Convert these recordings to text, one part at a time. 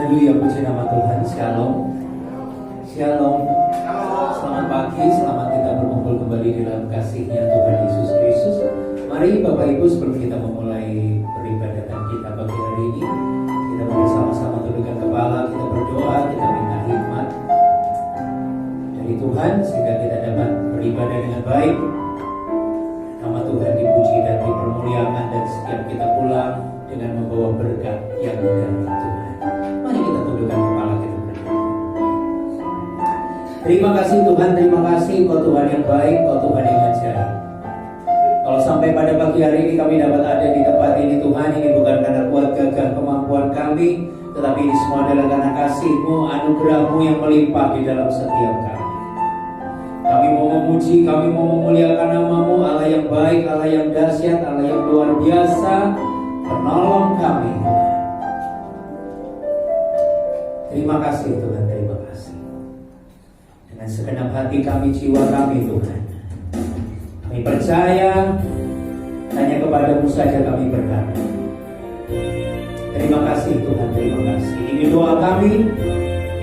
Haleluya, puji nama Tuhan. Shalom. Shalom. Selamat pagi, selamat kita berkumpul kembali di dalam kasih-Nya Tuhan Yesus Kristus. Mari Bapak Ibu, sebelum kita memulai peribadatan kita pagi hari ini, kita bersama-sama tundukkan kepala, kita berdoa, kita minta hikmat dari Tuhan sehingga kita dapat beribadah dengan baik. Nama Tuhan dipuji dan dipermuliakan, dan setiap kita pulang dengan membawa berkat yang dari Tuhan. Mari kita tundukkan kepala, kita berdoa. Terima kasih Tuhan, terima kasih Engkau Tuhan yang baik, Engkau Tuhan yang ajaib. Kalau sampai pada pagi hari ini kami dapat ada di tempat ini Tuhan, ini bukan karena kuat gagah kemampuan kami, tetapi ini semua adalah karena kasih-Mu, anugerah-Mu yang melimpah di dalam setiap kami. Kami mau memuji, kami mau memuliakan nama-Mu, Allah yang baik, Allah yang dahsyat, Allah yang luar biasa, penolong kami. Terima kasih Tuhan, terima kasih. Dengan segenap hati kami, jiwa kami Tuhan, kami percaya hanya kepada-Mu saja kami berharap. Terima kasih Tuhan, terima kasih. Ini doa kami,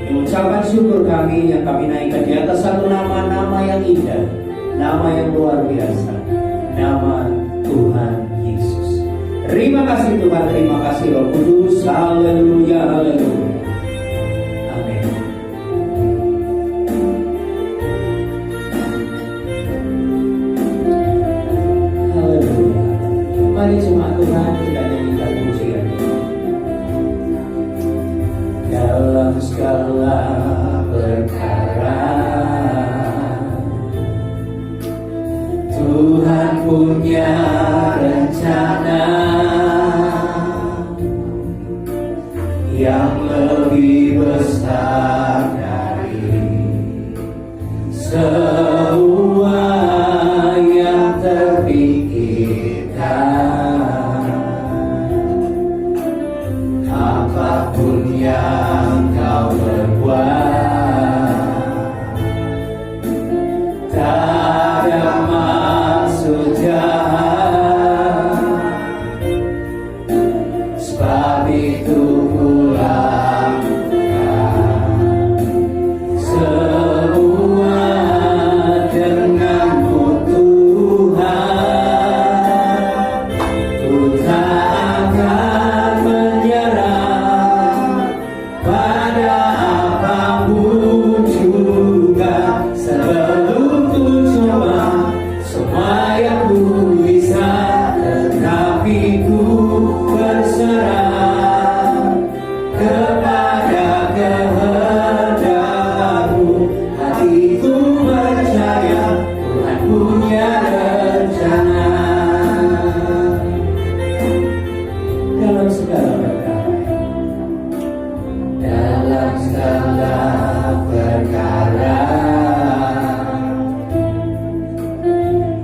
ini ucapan syukur kami yang kami naikkan di atas satu nama yang indah, nama yang luar biasa, nama Tuhan Yesus. Terima kasih Tuhan, terima kasih Roh Kudus. Haleluya, haleluya. Amin. Haleluya. Mari jemaat Tuhan kita nyanyikan pujian ini. Dalam segala perkara Tuhan punya rencana yang lebih besar dari semua yang terpikirkan. Apapun yang kau berbuat, tak ada maksud jahat, sebab itu ku lakukan semua denganmu Tuhan. Ku tak akan menyerah pada apapun juga, sebelum ku coba semua yang ku bisa, tetapi ku berserah kepada kehendak-Mu. Hatiku percaya Tuhan punya rencana dalam segala perkara. Dalam segala perkara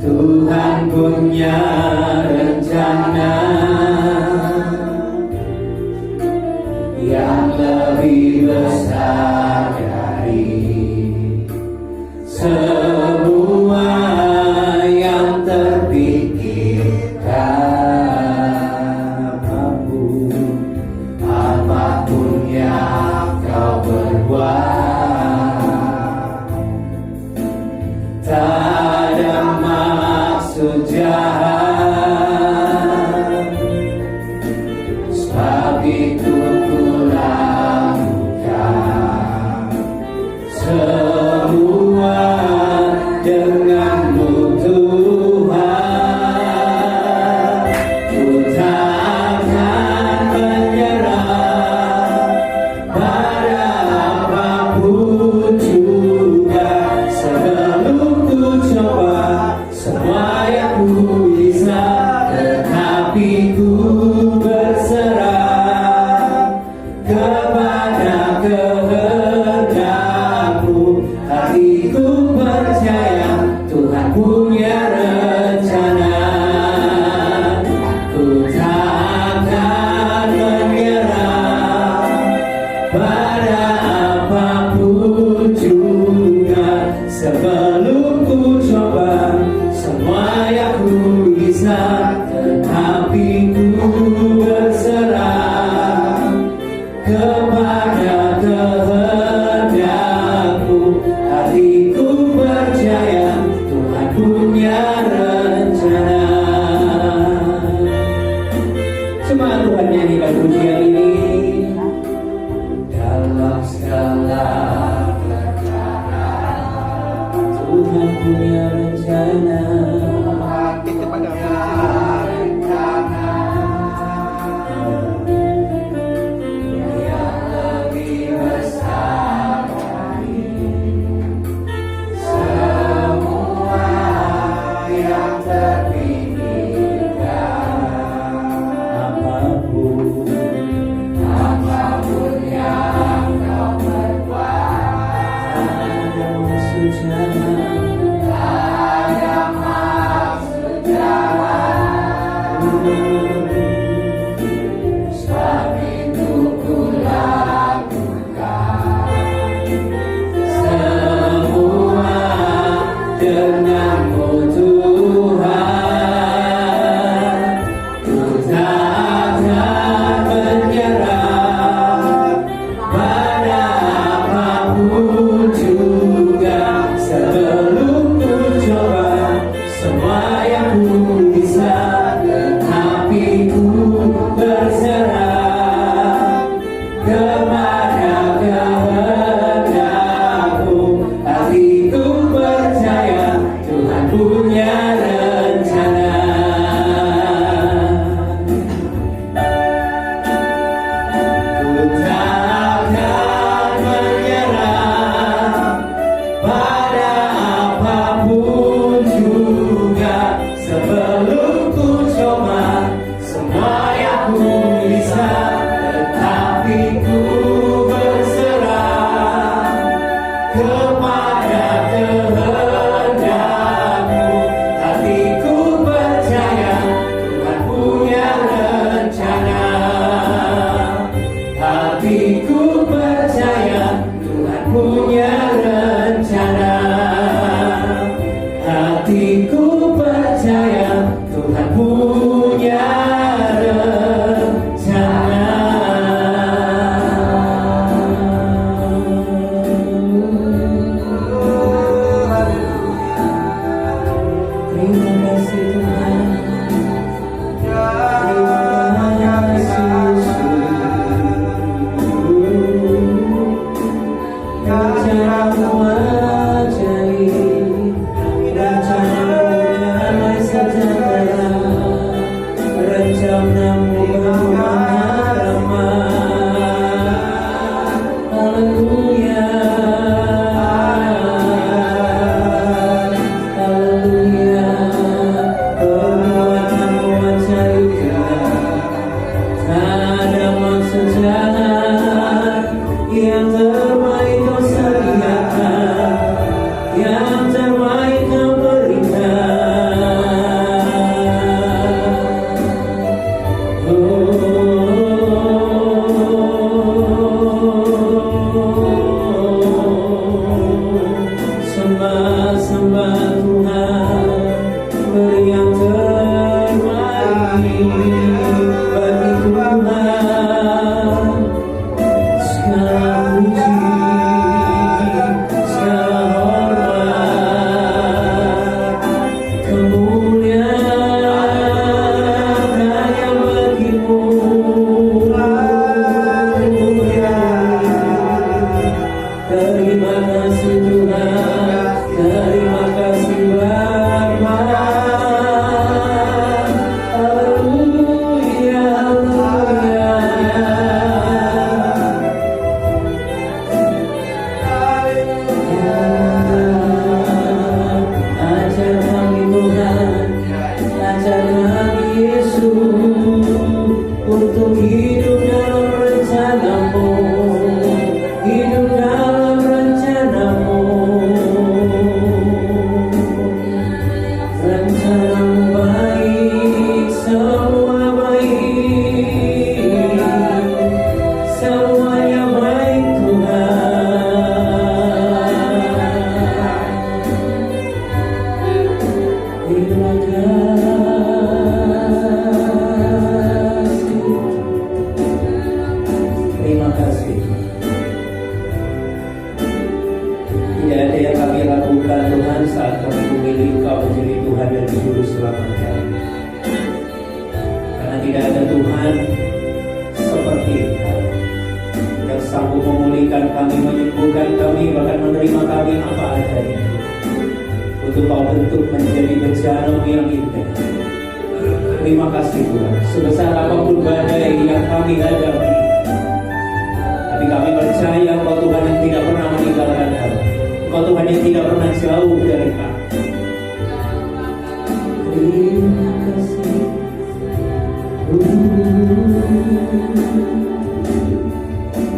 Tuhan punya rencana yang lebih besar dari semua yang terpikirkan. Apapun yang kau berbuat, tak ada maksud jahat, sebab itu ku lakukan semua denganmu Tuhan. Ku tak akan menyerah pada apapun juga, sebelum ku coba semua yang ku bisa, tetapi ku berserah kepada kehendak-Mu. Hatiku percaya Tuhan punya rencana. Ku tak akan menyerah pada apapun juga, sebelum ku coba semua yang ku bisa, tetapi ku berserah kepada yang terbaik kau sediakan, yang terbaik kau berikan. Sembah Tuhan, beri yang terbaik bagi Tuhan. Segala puji, segala hormat, kemuliaan hanya bagimu. Terima kasih Tuhan, terima kasih Bapa. Haleluya, haleluya. Ajar kami Tuhan, ajar kami Yesus untuk hidup dalam rencana-Mu, hidup dalam rencana-Mu. Rencana-Mu baik, semua baik, semuanya baik Tuhan. Terima kasih. Tidak ada yang kami lakukan Tuhan saat kami memilih Kau menjadi Tuhan dan Juru Selamat kami. Karena tidak ada Tuhan seperti Engkau yang sanggup memulihkan kami, menyembuhkan kami, bahkan menerima kami apa adanya. Untuk Kau bentuk menjadi bencana yang indah. Terima kasih Tuhan. Sebesar apapun badai yang kami hadapi, tapi kami percaya Kau Tuhan yang tidak pernah meninggalkan kami. Kau Tuhan yang tidak pernah jauh dari kami. Terima kasih.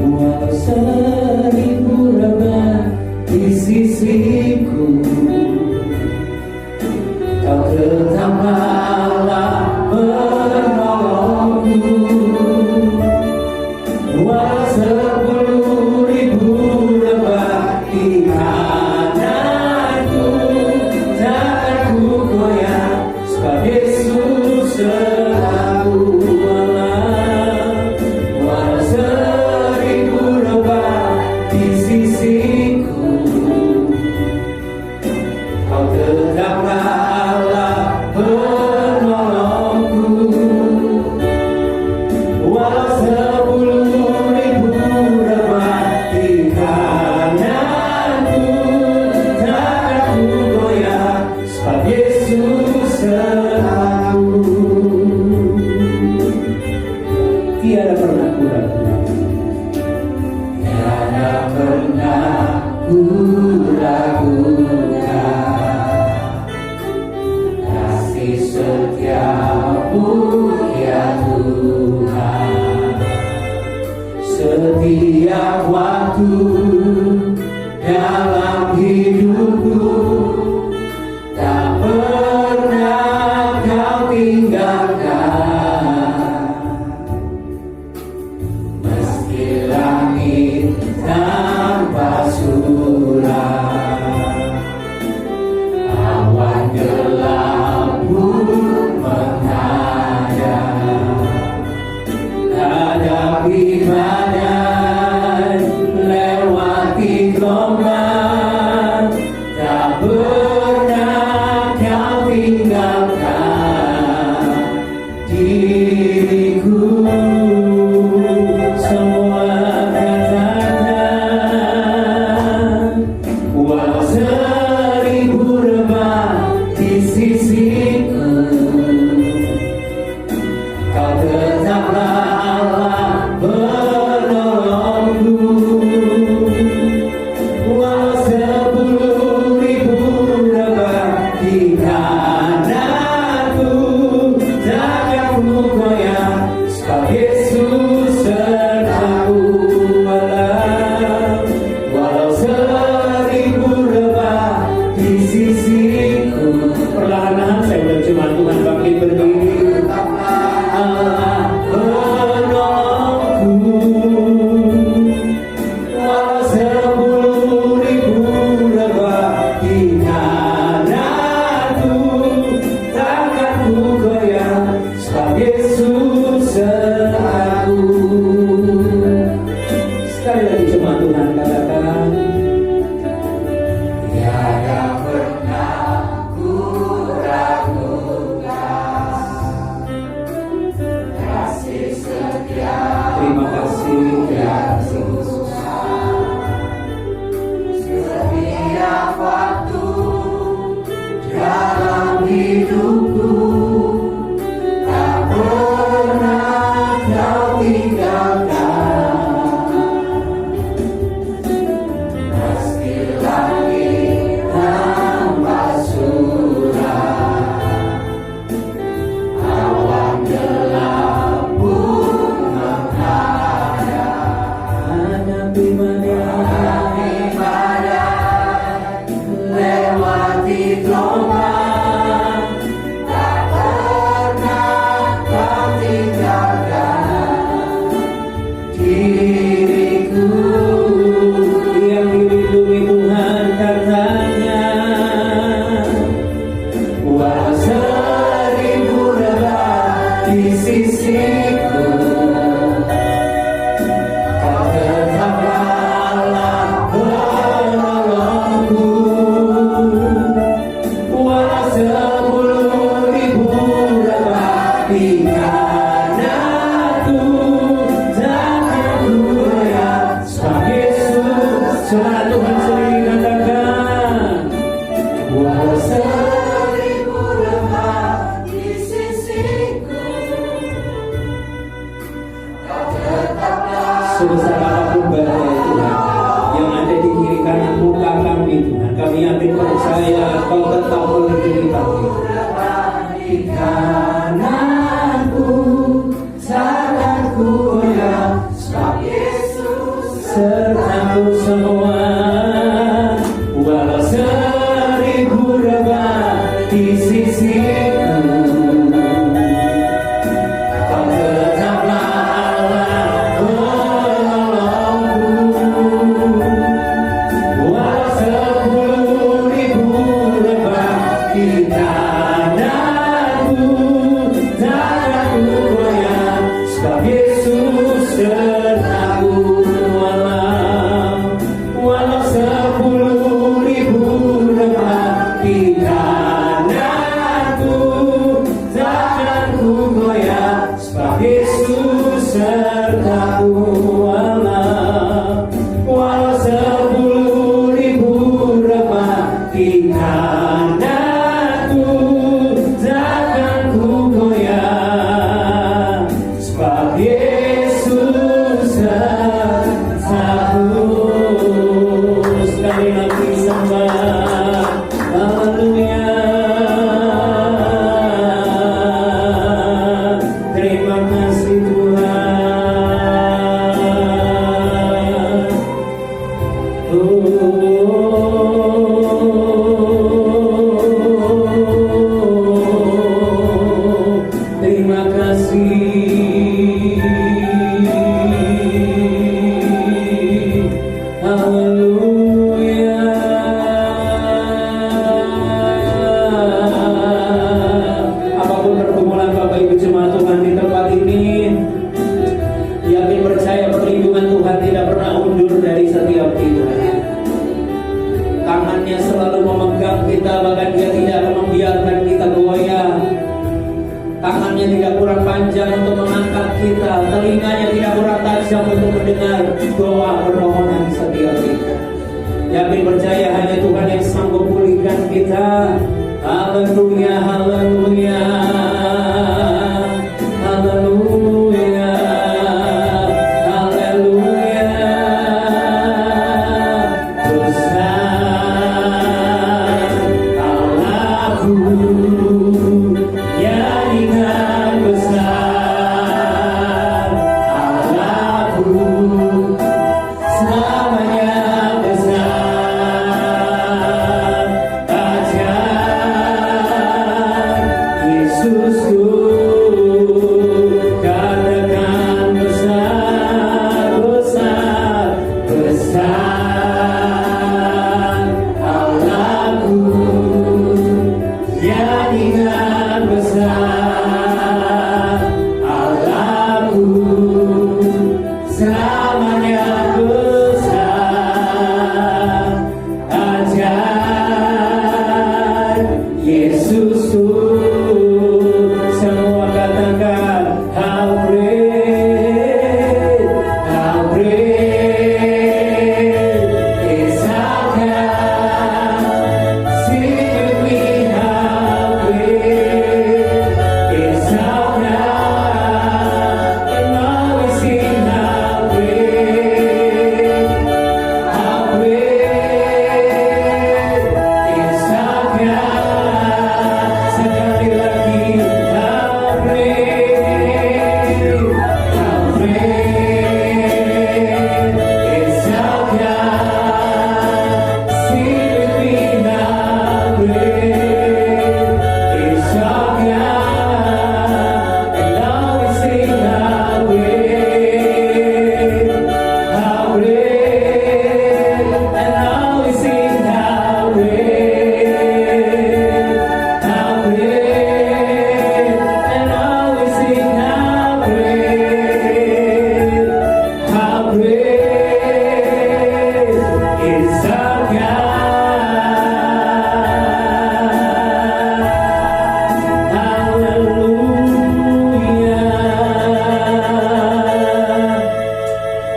Walau seribu rebah di sisiku, Kau tetap Allah menolongku. Walau 10.000 lebah di kananku, takkan ku goyah, sebab Yesus selalu Allah. Walau 1000 lebah di sisiku, Kau tetaplah penolongku. Walau 10.000 rebah di kananku, takkan ku goyah, sebab Yesus selalu. Tiada pernah ku ragukan, tiada pernah ku ragukan kasih setiamu ya Tuhan. Setiap waktu dalam hidupku, tak pernah Kau tinggalkan. Meski langit tanpa surah, awan gelap pun menghadap, hadapi badai, lewati gelombang, tak pernah Kau tinggalkan diriku. Semua katakan, walau 1000 rebah di sisiku, Kau tetaplah Allah. diriku yang dilindungi Tuhan katanya. Walau seribu rebah di sisiku, kau tetaplah Allah penolongku. Walau 10.000 rebah di kananku, takkan ku goyah sebab Yesus. Saudara Tuhan sendiri katakan, walau 1000 rebah di sisiku, kau tetaplah. Sebesar apapun badai Tuhan yang ada di kiri kanan muka kami Tuhan, kami yakin percaya kau tetap melindungi kami. Di kananku takkan ku goyah sebab Yesus sertaku semua. Walau 1000 rebah di sisiku, kau tetaplah Allah penolongku. Walau 10.000 rebah di kananku, takkan ku goyah sebab Yesus sertaku malam. Walau 10.000 rebah di kananku, takkan ku goyah sebab Yesus sertaku malam. Walau 10.000 rebah di kananku, takkan ku goyah sebab Yesus sertaku. Sekali lagi sembah, haleluya. Terima kasih Tuhan. Terima kasih. Haleluya. Apapun pergumulan Bapak Ibu jemaat Tuhan di tempat ini, yakin percaya perlindungan Tuhan tidak pernah undur dari setiap kita. Tangannya selalu memegang kita, bahkan Dia tidak akan membiarkan kita goyah. Tangannya tidak kurang panjang untuk mengangkat kita, telinganya tidak kurang tajam untuk mendengar doa permohonan setiap kita. Yakin percaya hanya Tuhan yang sanggup pulihkan kita. Haleluya, haleluya, haleluya, haleluya. Besar Allahku, ya dengan besar Allahku, selamanya besar, ajaib praise is our God. Haleluya.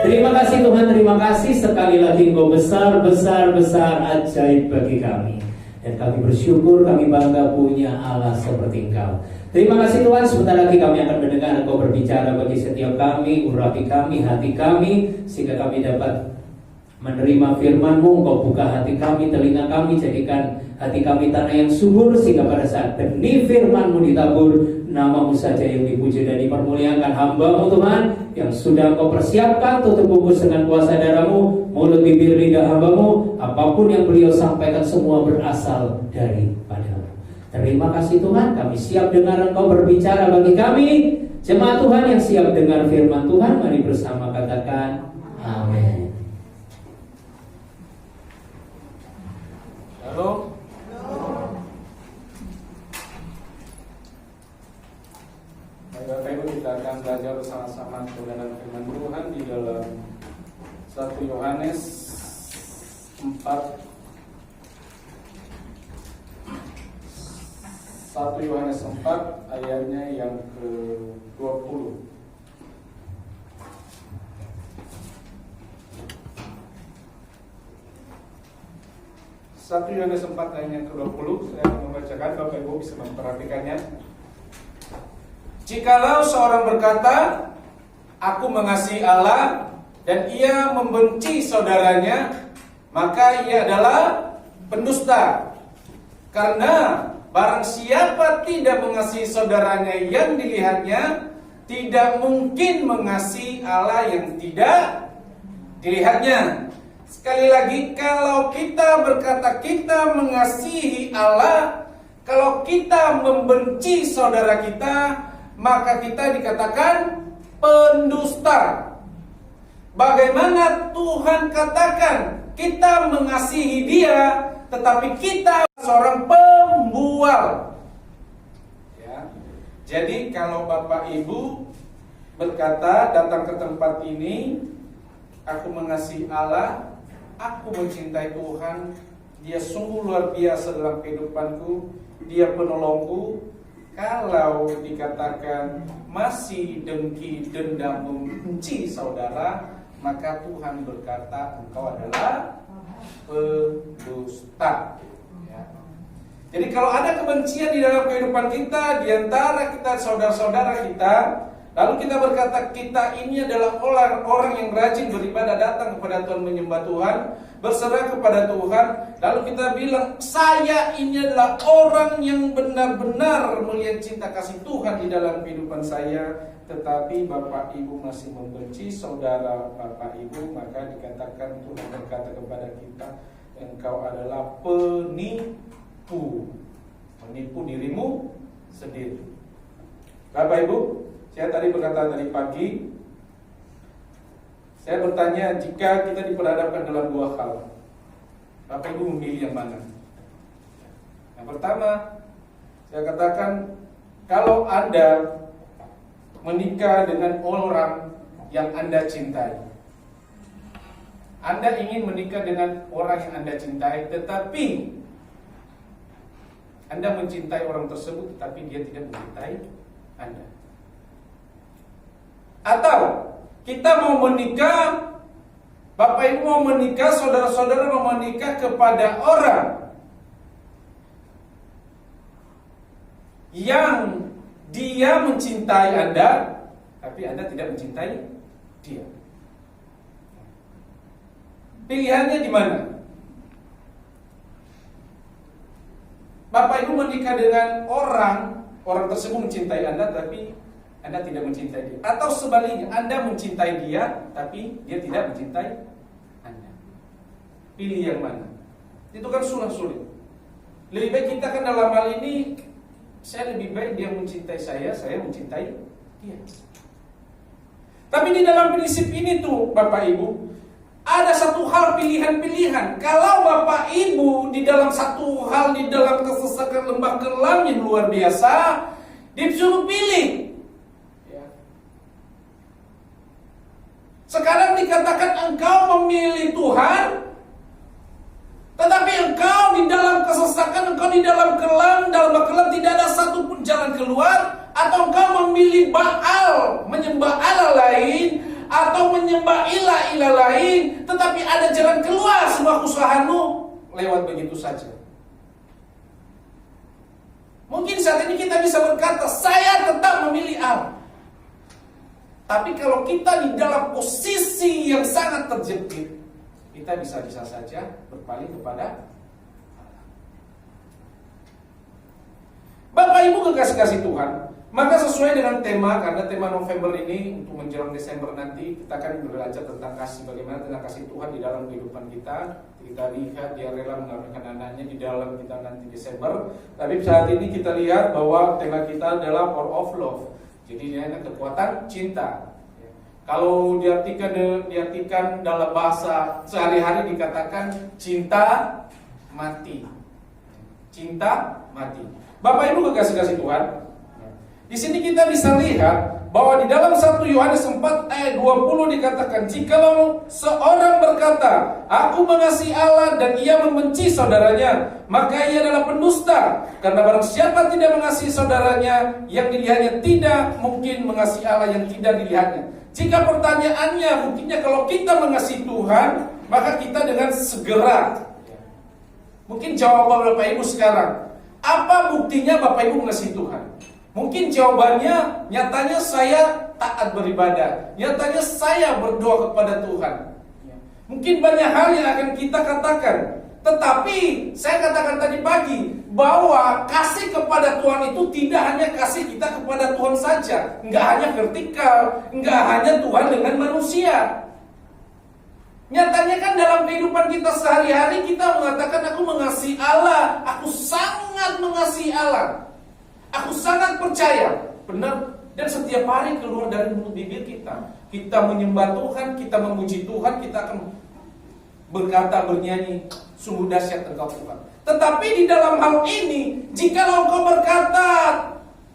Terima kasih Tuhan, terima kasih sekali lagi Engkau besar, besar, besar, ajaib bagi kami. Dan kami bersyukur, kami bangga punya Allah seperti Engkau. Terima kasih Tuhan, sebentar lagi kami akan mendengar Engkau berbicara bagi setiap kami, urapi kami, hati kami, sehingga kami dapat menerima firman-Mu. Engkau buka hati kami, telinga kami, jadikan hati kami tanah yang subur, sehingga pada saat benih firman-Mu ditabur, nama-Mu saja yang dipuji dan dipermuliakan. Hamba-Mu Tuhan, yang sudah Engkau persiapkan, tutup bungkus dengan kuasa darah-Mu, mulut bibir lidah hamba-Mu, apapun yang beliau sampaikan semua berasal daripada-Mu. Terima kasih Tuhan, kami siap dengar Engkau berbicara bagi kami. Jemaat Tuhan yang siap dengar firman Tuhan, mari bersama katakan amin. Halo. Bapak Ibu, kita akan belajar bersama-sama kebenaran firman Tuhan di dalam 1 Yohanes 4 ayatnya yang ke-20. 1 Yohanes 4 ayat yang ke-20, saya akan membacakan, Bapak Ibu bisa memperhatikannya. Jikalau seorang berkata, aku mengasihi Allah, dan ia membenci saudaranya, maka ia adalah pendusta. Karena barang siapa tidak mengasihi saudaranya yang dilihatnya, tidak mungkin mengasihi Allah yang tidak dilihatnya. Sekali lagi, kalau kita berkata kita mengasihi Allah, kalau kita membenci saudara kita, maka kita dikatakan pendusta. Bagaimana Tuhan katakan kita mengasihi Dia, tetapi kita seorang pembual? Ya. Jadi kalau Bapak Ibu berkata datang ke tempat ini, aku mengasihi Allah, aku mencintai Tuhan, Dia sungguh luar biasa dalam kehidupanku, Dia penolongku. Kalau dikatakan masih dengki, dendam, membenci saudara, maka Tuhan berkata engkau adalah pendusta. Ya. Jadi kalau ada kebencian di dalam kehidupan kita, di antara kita saudara-saudara kita, lalu kita berkata kita ini adalah orang yang rajin beribadah, datang kepada Tuhan, menyembah Tuhan, berserah kepada Tuhan, lalu kita bilang saya ini adalah orang yang benar-benar melihat cinta kasih Tuhan di dalam kehidupan saya, tetapi Bapak Ibu masih membenci saudara Bapak Ibu, maka dikatakan Tuhan berkata kepada kita, engkau adalah penipu, menipu dirimu sendiri. Bapak Ibu, saya tadi berkata tadi pagi, saya bertanya, jika kita diperhadapkan dalam dua hal, Bapak Ibu memilih yang mana? Yang pertama, saya katakan, kalau Anda menikah dengan orang yang Anda cintai, Anda ingin menikah dengan orang yang Anda cintai, tetapi Anda mencintai orang tersebut, tetapi dia tidak mencintai Anda. Atau kita mau menikah, Bapak Ibu mau menikah, saudara-saudara mau menikah kepada orang yang dia mencintai Anda, tapi Anda tidak mencintai dia. Pilihannya di mana? Bapak Ibu menikah dengan orang tersebut mencintai Anda, tapi Anda tidak mencintai dia. Atau sebaliknya, Anda mencintai dia, tapi dia tidak mencintai Anda. Pilih yang mana? Itu kan sulit. Lebih baik kita kan dalam hal ini, saya lebih baik dia mencintai saya mencintai dia. Tapi di dalam prinsip ini tuh Bapak Ibu, ada satu hal pilihan-pilihan. Kalau Bapak Ibu di dalam satu hal, di dalam kesesakan lembah kelam yang luar biasa, disuruh pilih. Sekarang dikatakan engkau memilih Tuhan, tetapi engkau di dalam kesesakan, engkau di dalam kelam tidak ada satupun jalan keluar. Atau engkau memilih Baal, menyembah Allah lain, atau menyembah ilah-ilah lain, tetapi ada jalan keluar semua usahamu lewat begitu saja. Mungkin saat ini kita bisa berkata, saya tetap memilih Allah. Tapi kalau kita di dalam posisi yang sangat terjepit, kita bisa saja berpaling kepada Allah. Bapak Ibu kekasih-kasih Tuhan, maka sesuai dengan tema, karena tema November ini untuk menjelang Desember nanti, kita akan belajar tentang kasih, bagaimana tentang kasih Tuhan di dalam kehidupan kita. Kita lihat dia rela mengaruniakan anaknya di dalam kita nanti Desember. Tapi saat ini kita lihat bahwa tema kita adalah Power of Love. Jadi ini ada kekuatan cinta. Kalau diartikan dalam bahasa sehari-hari dikatakan cinta mati. Cinta mati. Bapak Ibu kekasih-kasih Tuhan, di sini kita bisa lihat bahwa di dalam 1 Yohanes 4 ayat 20 dikatakan, jikalau seorang berkata, aku mengasihi Allah dan ia membenci saudaranya, maka ia adalah pendusta. Karena barang siapa tidak mengasihi saudaranya yang dilihatnya, tidak mungkin mengasihi Allah yang tidak dilihatnya. Jika pertanyaannya, mungkinnya kalau kita mengasihi Tuhan, maka kita dengan segera. Mungkin jawaban Bapak Ibu sekarang, apa buktinya Bapak Ibu mengasihi Tuhan? Mungkin jawabannya, nyatanya saya taat beribadah, nyatanya saya berdoa kepada Tuhan. Mungkin banyak hal yang akan kita katakan. Tetapi saya katakan tadi pagi bahwa kasih kepada Tuhan itu tidak hanya kasih kita kepada Tuhan saja. Enggak hanya vertikal, enggak hanya Tuhan dengan manusia. Nyatanya kan dalam kehidupan kita sehari-hari kita mengatakan aku mengasihi Allah, aku sangat mengasihi Allah. Aku sangat percaya, benar, dan setiap hari keluar dari mulut bibir kita. Kita menyembah Tuhan, kita memuji Tuhan, kita akan berkata, bernyanyi, sungguh dahsyat Engkau Tuhan. Tetapi di dalam hal ini, jikalau engkau berkata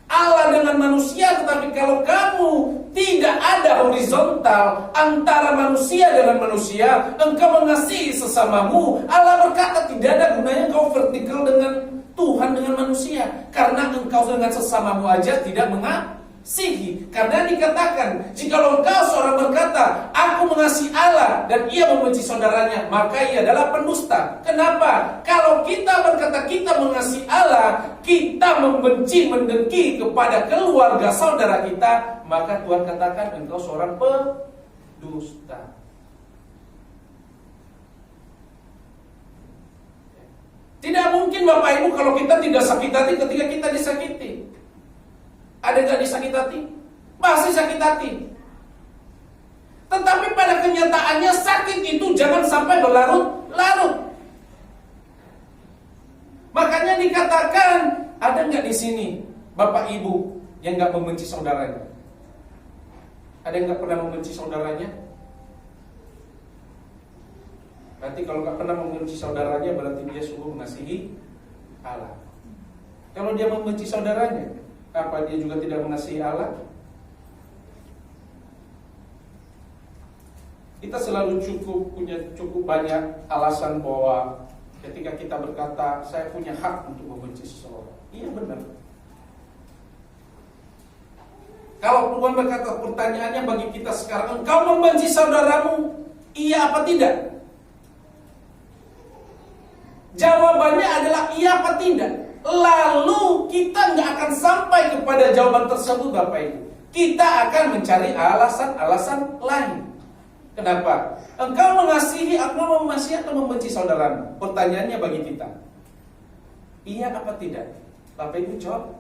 Allah dengan manusia, tetapi kalau kamu tidak ada horizontal antara manusia dengan manusia, engkau mengasihi sesamamu. Allah berkata tidak ada gunanya engkau vertikal dengan Tuhan dengan manusia, karena engkau dengan sesamamu aja tidak mengasihi. Karena dikatakan, jikalau engkau seorang berkata, aku mengasihi Allah dan ia membenci saudaranya, maka ia adalah pendusta. Kenapa? Kalau kita berkata kita mengasihi Allah, kita membenci, mendengki kepada keluarga saudara kita, maka Tuhan katakan engkau seorang pendusta. Tidak mungkin Bapak Ibu kalau kita tidak sakit hati ketika kita disakiti. Ada nggak disakit hati? Pasti sakit hati. Tetapi pada kenyataannya sakit itu jangan sampai berlarut-larut. Makanya dikatakan, ada nggak di sini Bapak Ibu yang nggak membenci saudaranya? Ada yang nggak pernah membenci saudaranya? Berarti kalau nggak pernah membenci saudaranya, berarti dia sungguh mengasihi Allah. Kalau dia membenci saudaranya, apa dia juga tidak mengasihi Allah? Kita selalu punya cukup banyak alasan bahwa ketika kita berkata saya punya hak untuk membenci seseorang. Iya benar. Kalau Tuhan berkata, pertanyaannya bagi kita sekarang, engkau membenci saudaramu, iya apa tidak? Jawabannya adalah iya apa tidak. Lalu kita nggak akan sampai kepada jawaban tersebut Bapak Ibu. Kita akan mencari alasan-alasan lain. Kenapa? Engkau mengasihi atau membenci saudaramu? Pertanyaannya bagi kita, iya apa tidak? Bapak Ibu jawab,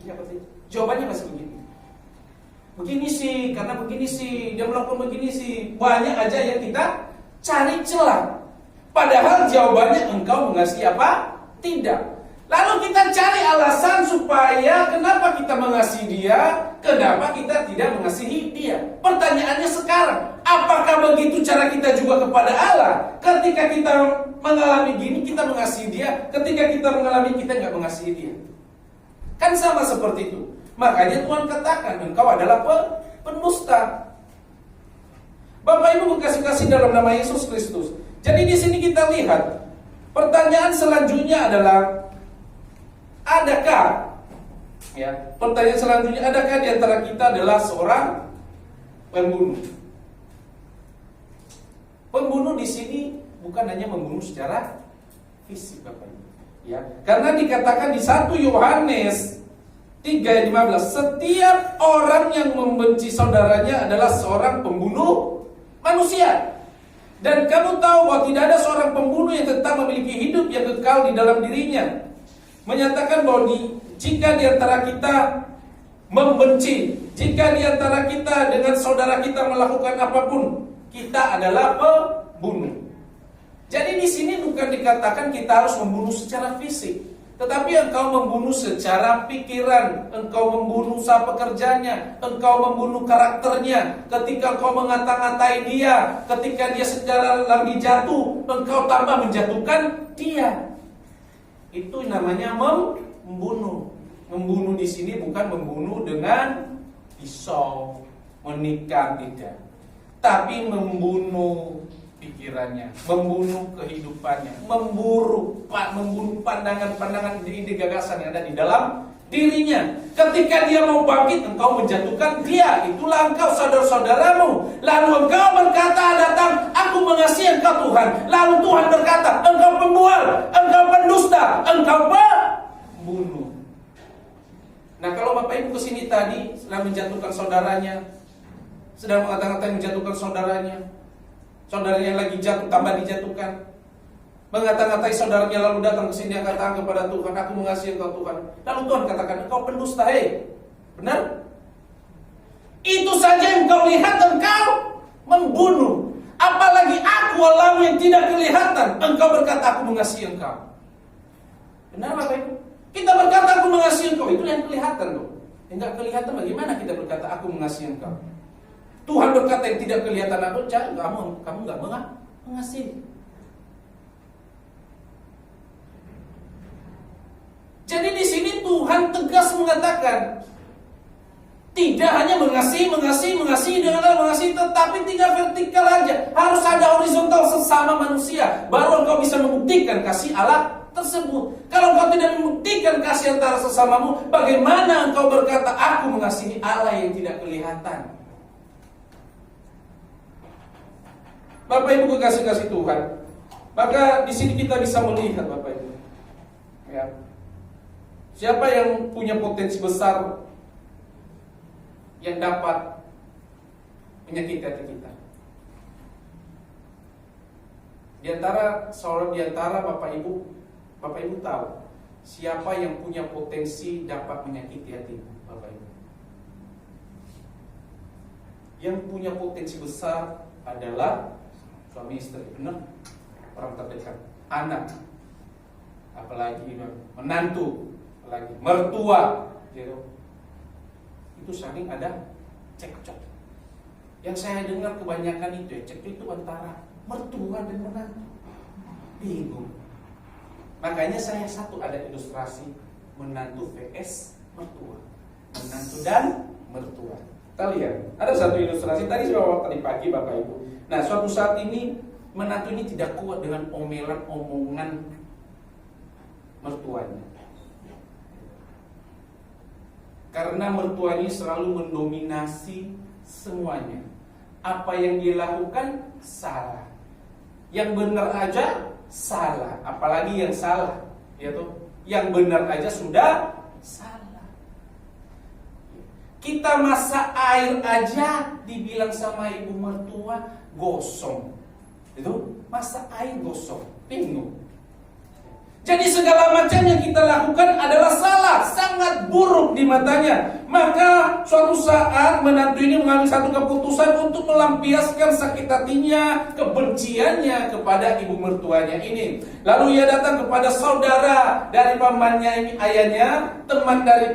iya apa tidak? Jawabannya masih begini. Begini sih, karena begini sih, dia melakukan begini sih. Banyak aja yang kita cari celah. Padahal jawabannya engkau mengasihi apa? Tidak. Lalu kita cari alasan supaya kenapa kita mengasihi dia, kenapa kita tidak mengasihi dia. Pertanyaannya sekarang, apakah begitu cara kita juga kepada Allah? Ketika kita mengalami gini, kita mengasihi dia. Ketika kita mengalami, kita nggak mengasihi dia. Kan sama seperti itu. Makanya Tuhan katakan, engkau adalah pendusta. Bapak Ibu kasih dalam nama Yesus Kristus. Jadi di sini kita lihat pertanyaan selanjutnya adalah, adakah, ya, pertanyaan selanjutnya, adakah di antara kita adalah seorang pembunuh? Pembunuh di sini bukan hanya membunuh secara fisik, Bapak Ibu. Ya, karena dikatakan di 1 Yohanes 3:15, setiap orang yang membenci saudaranya adalah seorang pembunuh manusia. Dan kamu tahu bahwa tidak ada seorang pembunuh yang tetap memiliki hidup yang kekal di dalam dirinya. Menyatakan bahwa jika di antara kita membenci, jika di antara kita dengan saudara kita melakukan apapun, kita adalah pembunuh. Jadi di sini bukan dikatakan kita harus membunuh secara fisik, tetapi engkau membunuh secara pikiran, engkau membunuh usaha pekerjaannya, engkau membunuh karakternya. Ketika engkau mengata-ngatai dia, ketika dia secara lagi jatuh, engkau tambah menjatuhkan dia. Itu namanya membunuh. Membunuh di sini bukan membunuh dengan pisau, menikam, tidak. Tapi membunuh pikirannya, membunuh kehidupannya, membunuh pandangan-pandangan ide gagasan yang ada di dalam dirinya. Ketika dia mau bangkit, engkau menjatuhkan dia. Itulah engkau saudara-saudaramu. Lalu engkau berkata, datang, aku mengasihi engkau Tuhan. Lalu Tuhan berkata, engkau pembual, engkau pendusta, engkau pembunuh. Nah, kalau Bapak Ibu kesini tadi sedang menjatuhkan saudaranya, sedang mengata-ngatai menjatuhkan saudaranya lagi jatuh, tambah dijatuhkan, mengata-ngatai saudaranya, lalu datang ke sini yang katakan kepada Tuhan, aku mengasihi engkau Tuhan. Lalu Tuhan katakan, engkau pendusta, benar? Itu saja yang engkau lihat, engkau membunuh. Apalagi aku, Allahmu yang tidak kelihatan, engkau berkata, aku mengasihi engkau. Benar Bapak Ibu? Kita berkata, aku mengasihi engkau, itu yang kelihatan loh. Yang gak kelihatan, bagaimana kita berkata, aku mengasihi engkau? Tuhan berkata yang tidak kelihatan, aku kamu nggak mengasihi. Jadi di sini Tuhan tegas mengatakan, tidak hanya mengasihi dengan Allah mengasihi, tetapi tidak vertikal aja, harus ada horizontal sesama manusia, baru engkau bisa membuktikan kasih Allah tersebut. Kalau engkau tidak membuktikan kasih antara sesamamu, bagaimana engkau berkata aku mengasihi Allah yang tidak kelihatan? Bapak Ibu kekasih-kasih Tuhan, maka di sini kita bisa melihat Bapak Ibu, ya, siapa yang punya potensi besar yang dapat menyakiti hati kita. Di antara Bapak Ibu tahu siapa yang punya potensi dapat menyakiti hati Bapak Ibu. Yang punya potensi besar adalah suami istri, benar? Orang terdekat, anak, apalagi menantu, apalagi mertua, gitu. Itu saling ada cekcok. Yang saya dengar kebanyakan itu cekcok itu antara mertua dan menantu. Bingung. Makanya saya ada ilustrasi menantu vs mertua, menantu dan mertua. Kita lihat, ada satu ilustrasi tadi tadi pagi Bapak Ibu. Nah, suatu saat ini menantu ini tidak kuat dengan omongan mertuanya. Karena mertuanya selalu mendominasi semuanya. Apa yang dia lakukan salah. Yang benar aja salah, apalagi yang salah, yaitu yang benar aja sudah salah. Kita masak air aja dibilang sama ibu mertua gosong. Itu masak air gosong, bingung. Jadi segala macam yang kita lakukan adalah salah, sangat buruk di matanya. Maka suatu saat menantu ini mengambil satu keputusan untuk melampiaskan sakit hatinya, kebenciannya kepada ibu mertuanya ini. Lalu ia datang kepada saudara dari pamannya ini, ayahnya, teman dari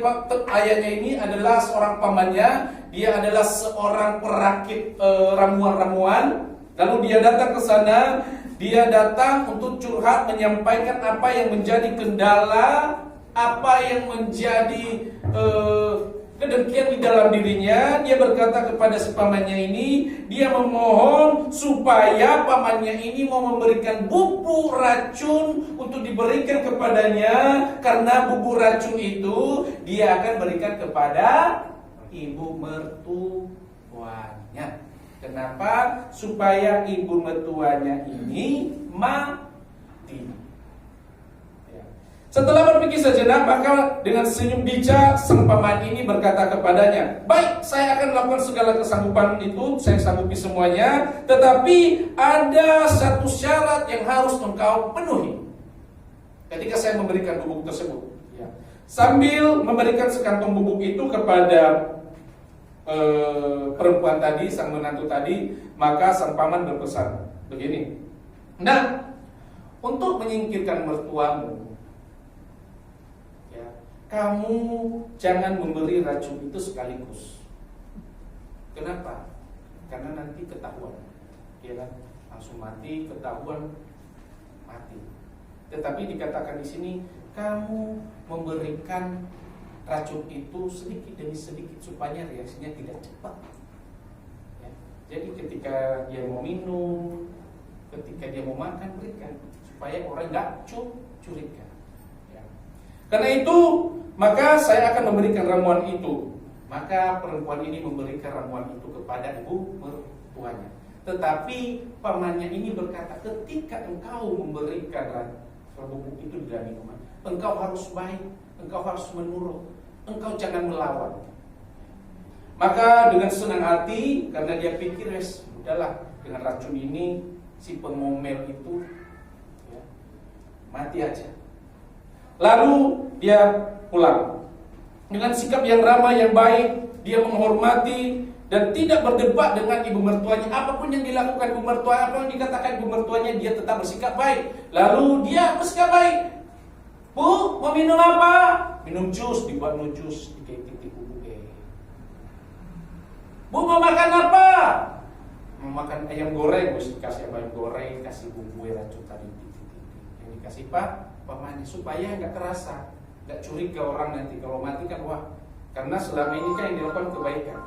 ayahnya ini adalah seorang pamannya. Dia adalah seorang perakit ramuan-ramuan. Lalu dia datang ke sana. Dia datang untuk curhat, menyampaikan apa yang menjadi kendala, apa yang menjadi kedengkian di dalam dirinya. Dia berkata kepada si pamannya ini, dia memohon supaya pamannya ini mau memberikan bubuk racun untuk diberikan kepadanya, karena bubuk racun itu dia akan berikan kepada ibu mertuanya. Kenapa? Supaya ibu mertuanya ini mati. Setelah berpikir sejenak, maka dengan senyum bijak sang paman ini berkata kepadanya, baik, saya akan melakukan segala kesanggupan itu, saya sanggupi semuanya, tetapi ada satu syarat yang harus engkau penuhi ketika saya memberikan bubuk tersebut. Ya. Sambil memberikan sekantong bubuk itu kepada perempuan tadi, sang menantu tadi, maka sang paman berpesan begini, nah, untuk menyingkirkan mertuamu, kamu jangan memberi racun itu sekaligus. Kenapa? Karena nanti ketahuan, ya kan? Langsung mati, ketahuan mati. Tetapi dikatakan di sini, kamu memberikan racun itu sedikit demi sedikit supaya reaksinya tidak cepat. Ya. Jadi ketika dia mau minum, ketika dia mau makan, berikan supaya orang nggak curiga. Ya. Karena itu, maka saya akan memberikan ramuan itu. Maka perempuan ini memberikan ramuan itu kepada ibu mertuanya. Tetapi pamannya ini berkata, ketika engkau memberikan bubuk itu dalam minuman, engkau harus baik, engkau harus menurut, engkau jangan melawan. Maka dengan senang hati, karena dia pikir, udahlah, dengan racun ini si pengomel itu ya, mati aja. Lalu dia pulang dengan sikap yang ramah, yang baik. Dia menghormati dan tidak berdebat dengan ibu mertuanya. Apapun yang dilakukan ibu mertua, apa yang dikatakan ibu mertuanya, dia tetap bersikap baik. Lalu dia bersikap baik. Bu, mau minum apa? Minum jus, dibuat jus, titik bubuk. Bu, mau makan apa? Mau makan ayam goreng, bos, dikasih ayam goreng, kasih bumbu racun tadi, yang dikasih pamannya supaya nggak terasa, nggak curiga orang nanti kalau mati kan, wah, karena selama ini kan yang dilakukan kebaikan.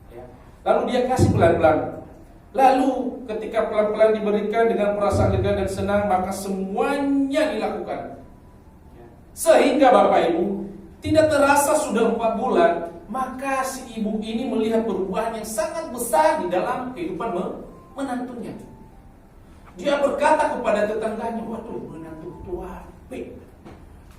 Ya. Lalu dia kasih pelan-pelan. Lalu ketika pelan-pelan diberikan dengan perasaan lega dan senang, maka semuanya dilakukan. Ya. Sehingga Bapak Ibu tidak terasa sudah 4 bulan, maka si ibu ini melihat perubahan yang sangat besar di dalam kehidupan menantunya. Dia berkata kepada tetangganya, waduh, menantu tua,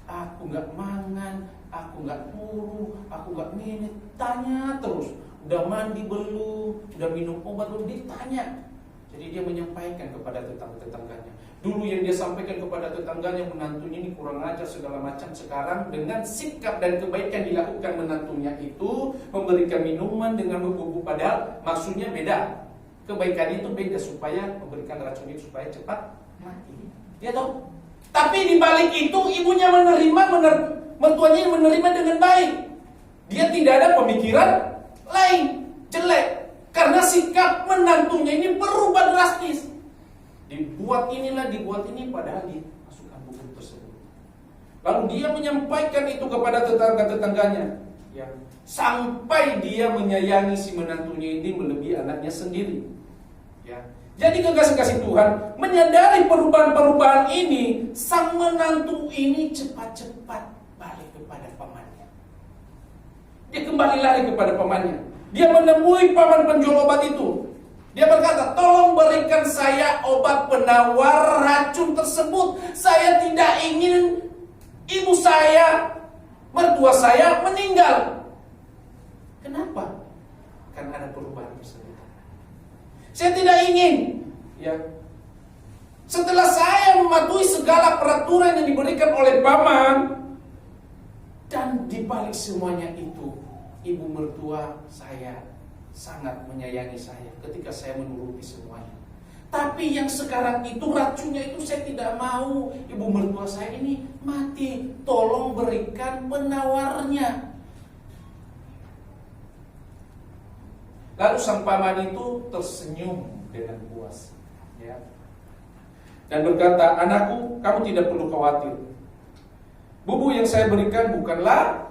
aku nggak mangan, aku nggak turu, aku nggak minum, tanya terus, udah mandi belum, udah minum obat belum, ditanya. Jadi dia menyampaikan kepada tetangganya. Dulu yang dia sampaikan kepada tetangganya, menantunya ini kurang ajar segala macam. Sekarang dengan sikap dan kebaikan dilakukan menantunya itu, memberikan minuman dengan bubuk, padahal maksudnya beda. Kebaikan itu beda, supaya memberikan racun itu supaya cepat mati. Dia tahu. Tapi di balik itu ibunya mertuanya menerima dengan baik. Dia tidak ada pemikiran lain, jelek. Karena sikap menantunya ini berubah drastis. Dibuat inilah, dibuat ini, padahal dimasukkan bubuk tersebut. Lalu dia menyampaikan itu kepada tetangga-tetangganya. Ya. Sampai dia menyayangi si menantunya ini melebihi anaknya sendiri. Ya. Jadi kekasih-kasih Tuhan, menyadari perubahan-perubahan ini, sang menantu ini cepat-cepat balik kepada pamannya. Dia kembali lari kepada pamannya. Dia menemui paman penjual obat itu. Dia berkata, tolong berikan saya obat penawar racun tersebut. Saya tidak ingin ibu saya, mertua saya meninggal. Kenapa? Karena ada perubahan tersebut. Saya tidak ingin, ya. Setelah saya mematuhi segala peraturan yang diberikan oleh paman, dan dibalik semuanya itu, ibu mertua saya sangat menyayangi saya ketika saya menuruti semuanya. Tapi yang sekarang itu racunnya itu saya tidak mau ibu mertua saya ini mati. Tolong berikan penawarnya. Lalu sang paman itu tersenyum dengan puas, ya, dan berkata, anakku, kamu tidak perlu khawatir. Bubuk yang saya berikan bukanlah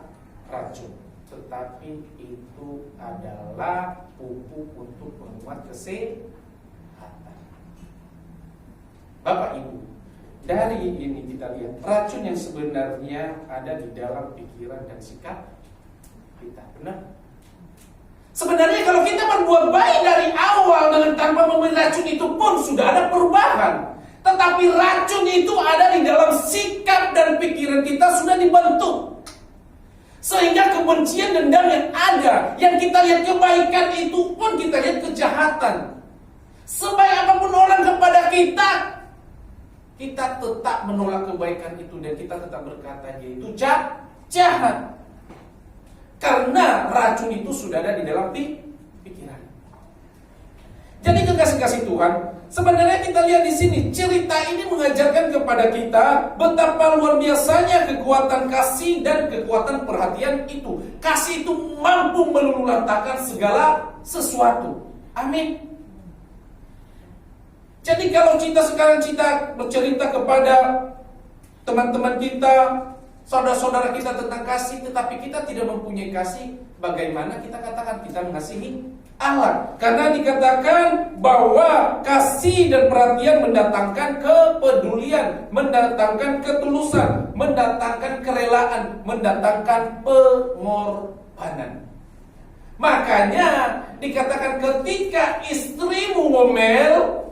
racun, tetapi itu adalah pupuk untuk penguat kesehatan. Bapak Ibu, dari ini kita lihat racun yang sebenarnya ada di dalam pikiran dan sikap kita. Benar? Sebenarnya kalau kita berbuat baik dari awal dengan tanpa memberi racun itu pun sudah ada perubahan. Tetapi racun itu ada di dalam sikap dan pikiran kita sudah dibentuk. Sehingga kebencian dendam yang ada, yang kita lihat kebaikan itu pun kita lihat kejahatan. Sebaik apapun orang kepada kita, kita tetap menolak kebaikan itu dan kita tetap berkata dia itu jahat. Karena racun itu sudah ada di dalam pikiran. Jadi kekasih-kasih Tuhan, sebenarnya kita lihat di sini cerita ini mengajarkan kepada kita betapa luar biasanya kekuatan kasih dan kekuatan perhatian itu. Kasih itu mampu meluluhlantakkan segala sesuatu. Amin. Jadi kalau kita sekarang bercerita kepada teman-teman kita, saudara-saudara kita tentang kasih, tetapi kita tidak mempunyai kasih, bagaimana kita katakan kita mengasihi Allah? Karena dikatakan bahwa kasih dan perhatian mendatangkan kepedulian, mendatangkan ketulusan, mendatangkan kerelaan, mendatangkan pengorbanan. Makanya dikatakan ketika istrimu ngomel,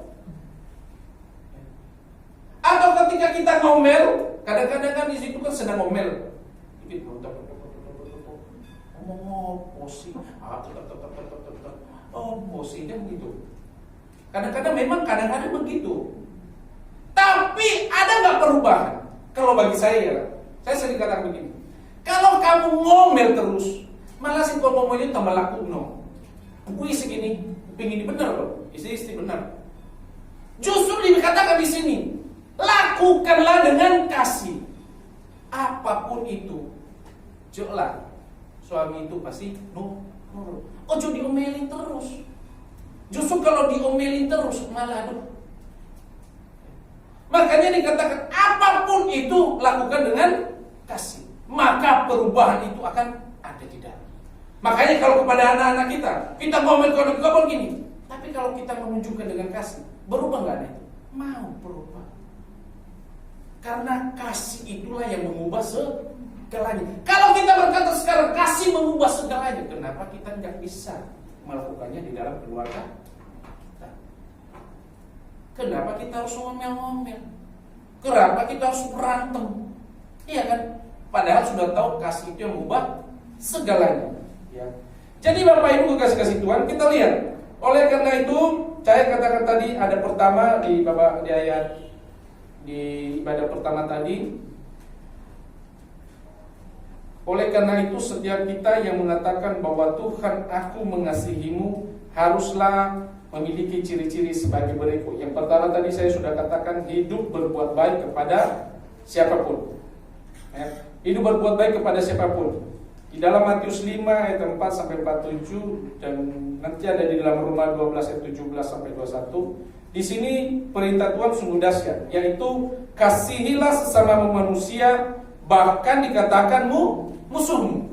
atau ketika kita ngomel, kadang-kadang kan di situ kan sedang ngomel. Posisi kan begitu. Kadang-kadang memang kadang-kadang begitu. Tapi ada nggak perubahan? Kalau bagi saya sering katakan begini. Kalau kamu ngomel terus, malah si ngomongnya tambah laku no. Gue segini, pingin benar loh, istri benar. Justru dikatakan di sini, lakukanlah dengan kasih. Apapun itu, jelas suami itu pasti nurut. Ojo diomelin terus. Justru kalau diomelin terus malah aduh. Makanya dikatakan apapun itu lakukan dengan kasih. Maka perubahan itu akan ada di dalam. Makanya kalau kepada anak-anak kita ngomel gini. Tapi kalau kita menunjukkan dengan kasih, berubah nggak itu? Mau berubah. Karena kasih itulah yang mengubah segalanya. Kalau kita berkata sekarang kasih mengubah segalanya, kenapa kita nggak bisa melakukannya di dalam keluarga kita? Kenapa kita harus ngomel-ngomel? Kenapa kita harus berantem? Iya kan? Padahal sudah tahu kasih itu yang mengubah segalanya. Ya. Jadi Bapak Ibu kasih Tuhan, kita lihat. Oleh karena itu, saya katakan tadi ada pertama di ayat di ibadah pertama tadi. Oleh karena itu setiap kita yang mengatakan bahwa Tuhan aku mengasihimu haruslah memiliki ciri-ciri sebagai berikut. Yang pertama tadi saya sudah katakan hidup berbuat baik kepada siapapun. Hidup berbuat baik kepada siapapun. Di dalam Matius 5 ayat 4 sampai 47 dan nanti ada di dalam Roma 12 ayat 17 sampai 21. Di sini perintah Tuhan sungguh dahsyat, yaitu kasihilah sesama manusia, bahkan dikatakan musuhmu.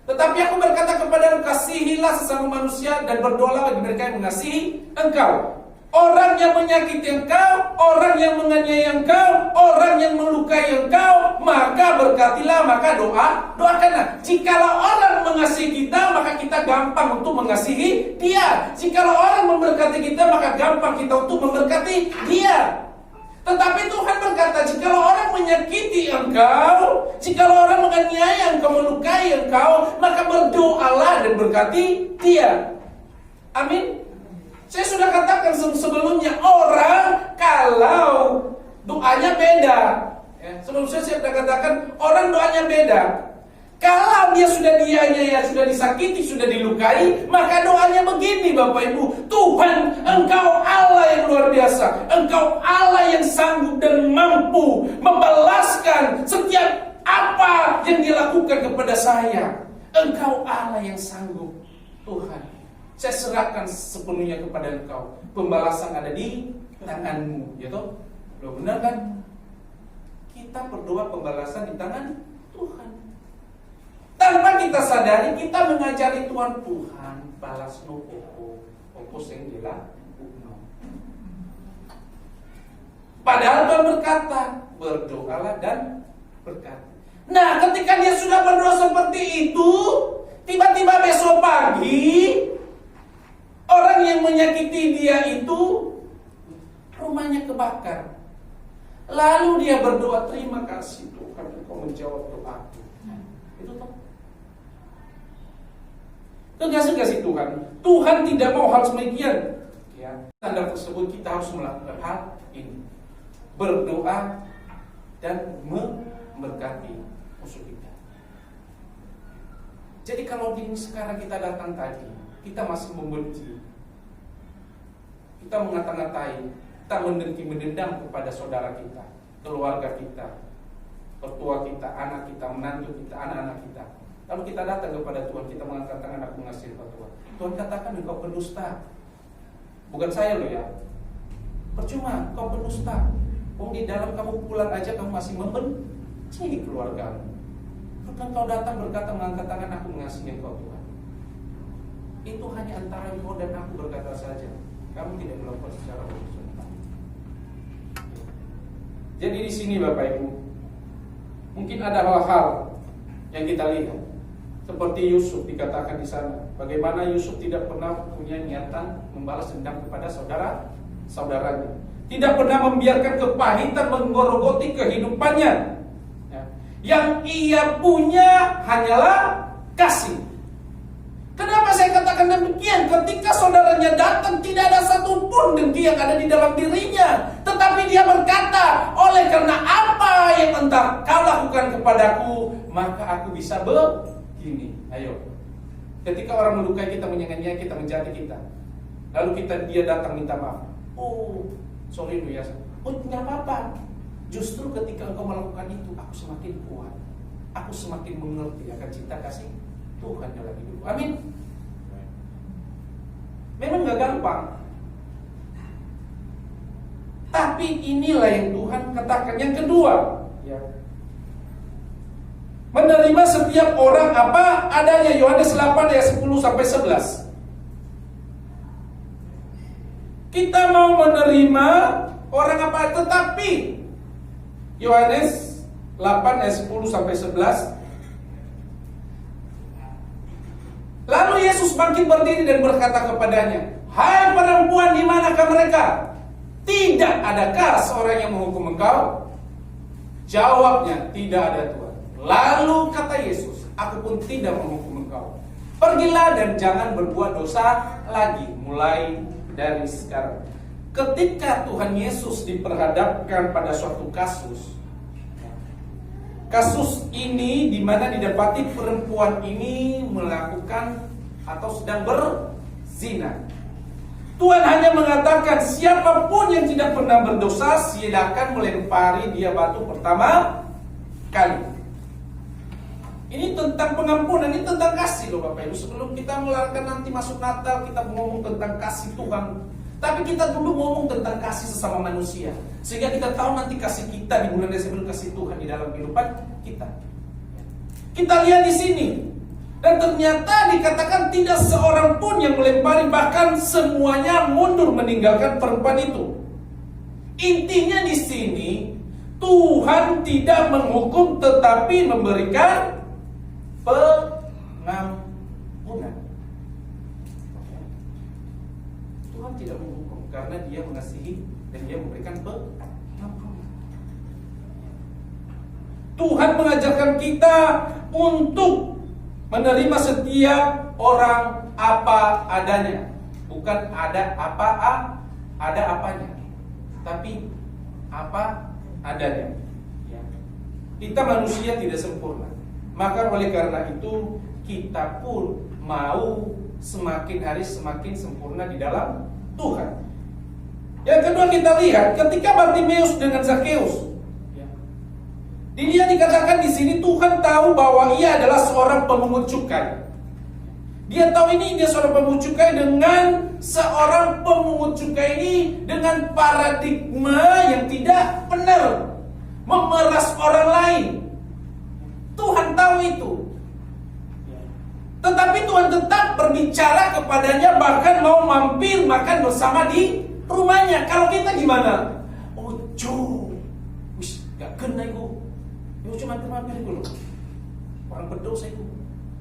Tetapi aku berkata kepada kasihilah sesama manusia dan berdoalah bagi mereka yang mengasihi engkau. Orang yang menyakiti engkau, orang yang menganiaya engkau, orang yang melukai engkau, maka berkatilah, maka doakanlah. Jikalau orang mengasihi kita, maka kita gampang untuk mengasihi dia. Jikalau orang memberkati kita, maka gampang kita untuk memberkati dia. Tetapi Tuhan berkata, jikalau orang menyakiti engkau, jikalau orang menganiaya engkau, melukai engkau, maka berdoalah dan berkati dia. Amin. Saya sudah katakan sebelumnya, orang kalau doanya beda, sebelum saya sudah katakan orang doanya beda. Kalau dia sudah dianiaya, sudah disakiti, sudah dilukai, maka doanya begini Bapak Ibu, Tuhan engkau Allah yang luar biasa, engkau Allah yang sanggup dan mampu membalaskan setiap apa yang dilakukan kepada saya. Engkau Allah yang sanggup, Tuhan. Saya serahkan sepenuhnya kepada engkau. Pembalasan ada di tanganmu, ya toh? Loh, benar kan? Kita berdoa pembalasan di tangan Tuhan. Tanpa kita sadari, kita mengajari Tuhan balas no opo sing dilakukan. Padahal Tuhan berkata, berdoalah dan berkata. Nah, ketika dia sudah berdoa seperti itu, tiba-tiba besok pagi orang yang menyakiti dia itu rumahnya kebakar. Lalu dia berdoa, terima kasih Tuhan, Engkau menjawab doaku. Itu tuh. Kasih Tuhan. Tuhan tidak mau hal semikian. Ya, tanda tersebut kita harus melakukan hal ini. Berdoa dan memberkati musuh kita. Jadi kalau di sekarang kita datang tadi, kita masih membenci, kita mengata-ngatai, kita mendendam kepada saudara kita, keluarga kita, mertua kita, anak kita, menantu kita, anak-anak kita. Lalu kita datang kepada Tuhan, kita mengangkat tangan, aku mengasihi Tuhan. Tuhan katakan engkau pendusta. Bukan saya loh ya. Percuma, kau pendusta. Di dalam kamu pulang aja kamu masih membenci keluargamu. Bukan kau datang berkata mengangkat tangan, aku mengasihi engkau Tuhan. Itu hanya antara engkau dan aku berkata saja. Kamu tidak melakukan secara horizontal. Jadi di sini Bapak Ibu, mungkin ada hal-hal yang kita lihat. Seperti Yusuf dikatakan di sana, bagaimana Yusuf tidak pernah punya niatan membalas dendam kepada saudaranya. Tidak pernah membiarkan kepahitan menggorogoti kehidupannya. Ya. Yang ia punya hanyalah kasih. Kenapa saya katakan demikian? Ketika saudaranya datang, tidak ada satupun dengki yang ada di dalam dirinya. Tetapi dia berkata, oleh karena apa yang entah kau lakukan kepadaku, maka aku bisa begini. Ayo. Ketika orang melukai kita, menyengatnya kita, menjadi kita, lalu dia datang minta maaf. Oh, sorry ya. Oh, tidak apa-apa. Justru ketika engkau melakukan itu, aku semakin kuat. Aku semakin mengerti akan cinta kasih Tuhan dalam hidupku. Amin. Memang gak gampang, tapi inilah yang Tuhan katakan. Yang kedua, ya, menerima setiap orang apa adanya. Yohanes 8 ayat 10 sampai 11. Kita mau menerima orang apa, tetapi Yohanes 8 ayat 10 sampai 11. Lalu Yesus bangkit berdiri dan berkata kepadanya, hai perempuan, di manakah mereka? Tidak adakah seorang yang menghukum engkau? Jawabnya, tidak ada Tuhan. Lalu kata Yesus, aku pun tidak menghukum engkau. Pergilah dan jangan berbuat dosa lagi, mulai dari sekarang. Ketika Tuhan Yesus diperhadapkan pada suatu kasus ini di mana didapati perempuan ini melakukan atau sedang berzina. Tuhan hanya mengatakan siapapun yang tidak pernah berdosa silakan melempari dia batu pertama kali. Ini tentang pengampunan, ini tentang kasih loh Bapak Ibu. Sebelum kita melarang nanti masuk Natal kita ngomong tentang kasih Tuhan. Tapi kita dulu ngomong tentang kasih sesama manusia, sehingga kita tahu nanti kasih kita di bulan Desember, kasih Tuhan di dalam kehidupan kita. Kita lihat di sini, dan ternyata dikatakan tidak seorang pun yang melempari, bahkan semuanya mundur meninggalkan perempuan itu. Intinya di sini Tuhan tidak menghukum, tetapi memberikan pengampunan. Tuhan tidak menghukum karena dia mengasihi dan dia memberikan pengampunan. Tuhan mengajarkan kita untuk menerima setiap orang apa adanya, bukan ada apanya, tapi apa adanya. Kita manusia tidak sempurna, maka oleh karena itu kita pun mau semakin hari semakin sempurna di dalam Tuhan. Yang kedua kita lihat ketika Bartimeus dengan Zakheus, dia dikatakan di sini Tuhan tahu bahwa ia adalah seorang pemungut cukai. Dia tahu ini dia seorang pemungut cukai, dengan seorang pemungut cukai ini dengan paradigma yang tidak benar, memeras orang lain. Tuhan tahu itu. Tetapi Tuhan tetap berbicara kepadanya, bahkan mau mampir makan bersama di rumahnya. Kalau kita gimana? Ojo, wis gak kena itu. Yo cuma mampir itu loh. Orang berdosa itu.